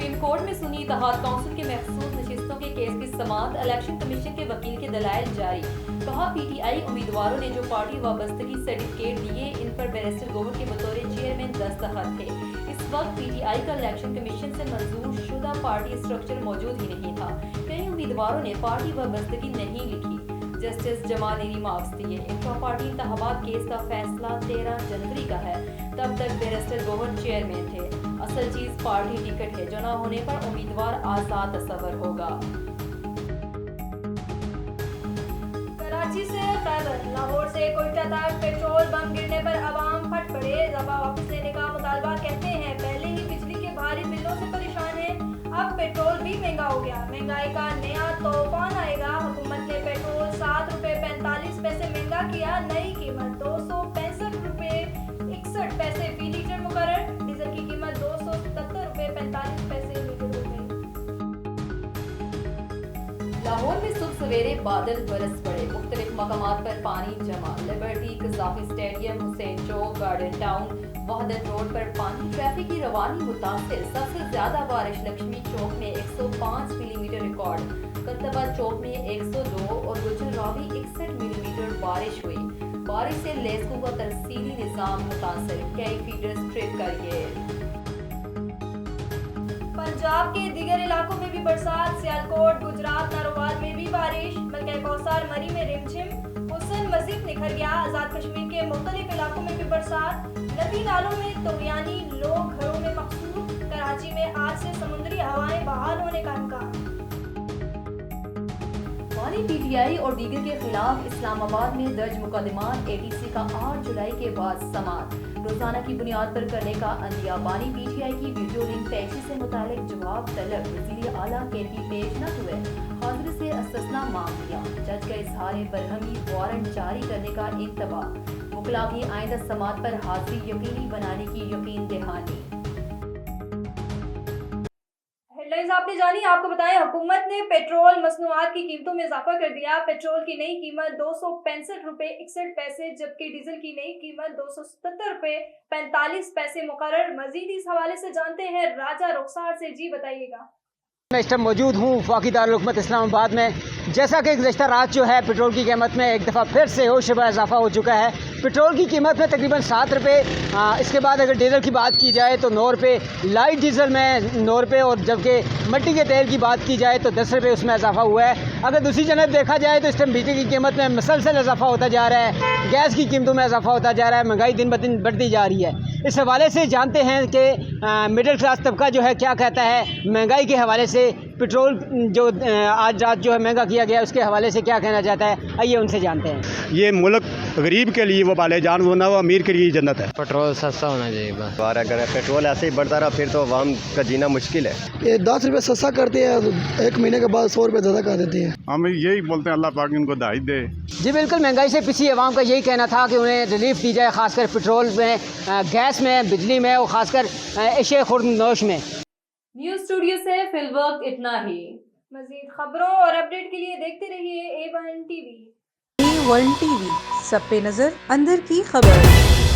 Supreme court में सुनी इत्तेहाद council के महसूस नशिस्तों के केस की समाअत। इलेक्शन कमीशन के वकील के दलाइल जारी। कहा पीटीआई उम्मीदवारों ने जो पार्टी वाबस्तगी सर्टिफिकेट दिए इन पर बैरिस्टर गौहर के बतौर चेयरमैन दस्तखत थे। इस वक्त पीटीआई का इलेक्शन कमीशन से मंजूर शुदा पार्टी स्ट्रक्चर मौजूद ही नहीं था। कई उम्मीदवारों ने पार्टी वाबस्तगी नहीं लिखी। जस्टिस जमाल ने रिमार्क्स दिए। इंट्रा पार्टी इंतखाबात केस का फैसला 13 जनवरी का है। तब तक बैरिस्टर गौहर चेयरमैन थे। असल चीज पार्टी टिकट है जो न होने पर उम्मीदवार आजाद तस्वर होगा। कराची से खैबर, लाहौर से कोयटा तक पेट्रोल बम गिरने पर अवाम फट पड़े। दफा वापस लेने का मुतालबा। कहते हैं पहले ही बिजली के भारी बिलों से परेशान है, अब पेट्रोल भी महंगा हो गया। महंगाई का नया तूफान आएगा। हुकूमत ने पेट्रोल 7 रुपए 45 पैसे महंगा किया। नई कीमत 265 रुपए 61 पैसे फी लीटर मुकर्रर। डीजल की कीमत 277 रुपए 45 पैसे लीटर हो गई। लाहौर में सुबह सवेरे बादल बरस पड़े। मुख्तलिफ मकामात पर पानी जमा। लिबर्टी, कज़ाफी स्टेडियम, हुसैन चौक, गार्डन टाउन, वहदत रोड पर पानी। ट्रैफिक की रवानी मुतासिर। सबसे ज्यादा बारिश लक्ष्मी चौक में 105 मिलीमीटर रिकॉर्ड। कत्तबा चौक में 102 और गुजर रावी 61 मिलीमीटर बारिश हुई। बारिश से लेस्को का तरसीली निजाम मुतासिर। कई फीडर्स ट्रिप कर गए। पंजाब के दीगर इलाकों में भी बरसात। सियालकोट, गुजरात, नारोवाल में भी बारिश। मलका कौसार, मरी में रिमझिम। हुसैन मजीद निखर गया। आजाद कश्मीर के मुख्तलिफ इलाकों में भी बरसात। नदी नालों में तोयानी, लोग घरों में मकसूद। कराची में आज से समुद्री हवाएं बहाल होने का इम्कान। वानी पीटीआई और दीगर के खिलाफ इस्लामाबाद में दर्ज मुकदमात। एटीसी का 8 जुलाई के बाद समाअत। रोजाना की बुनियाद पर करने का अंदिया। बानी पीटीआई की वीडियो लिंक पेशी से मुतालिक जवाब तलब। वज़ीर आला केपी पेश न हुए। हाजिर से इस्तिस्ना मांग लिया। जज का इजहार बरहमी वारंट जारी करने का इंतबाह। वकला की आइंदा समाअत पर हाजिरी यकीनी बनाने की यकीन दहानी। हेडलाइंस आपने जानी। आपको बताएं हुकूमत ने पेट्रोल मसनूआत की कीमतों में इजाफा कर दिया। पेट्रोल की नई कीमत 265 रुपए 61 पैसे जबकि डीजल की नई कीमत 277 रुपए 45 पैसे मुकर्रर। मजीद इस हवाले से जानते हैं राजा रुखसार से। जी बताइएगा। मैं इस टाइम मौजूद हूँ वफाकी दारुल हुकूमत इस्लामाबाद में। जैसा कि गुज़श्ता रात जो है पेट्रोल की कीमत में एक दफ़ा फिर से होशरुबा इजाफा हो चुका है। पेट्रोल की कीमत में तकरीबन 7 रुपये। इसके बाद अगर डीजल की बात की जाए तो 9 रुपये, लाइट डीजल में 9 रुपये और जबकि मिट्टी के तेल की बात की जाए तो 10 रुपये उसमें इजाफा हुआ है। अगर दूसरी जानब देखा जाए तो इस टाइम बिजली की कीमत में मुसलसल इजाफा होता जा रहा है। गैस की कीमतों में इजाफा होता जा रहा है। महंगाई दिन ब दिन बढ़ती जा रही है। इस हवाले से जानते हैं कि मिडिल क्लास तबका जो है क्या कहता है महंगाई के हवाले से। पेट्रोल जो आज रात जो है महंगा किया गया उसके हवाले से क्या कहना चाहता है, आइए उनसे जानते हैं। ये मुल्क गरीब के लिए वो बाले जान वो ना, वो अमीर के लिए जन्नत है। पेट्रोल सस्ता होना चाहिए बस। और अगर पेट्रोल ऐसे ही बढ़ता रहा फिर तो आवाम का जीना मुश्किल है। ये 10 रुपये सस्ता करते हैं, एक महीने के बाद 100 रुपये ज़्यादा कर देते हैं। हम यही बोलते हैं अल्लाह पाक इनको दाई दे। जी बिल्कुल, महंगाई से पिछड़ी आवाम का यही कहना था कि उन्हें रिलीफ दी जाए, खासकर पेट्रोल में, गैस में, बिजली में और खासकर एशिया खुर्दनोश में। न्यूज़ स्टूडियो से फिलवक्त इतना ही। मजीद खबरों और अपडेट के लिए देखते रहिए A1 TV। A1 TV, सब पे नजर, अंदर की खबर।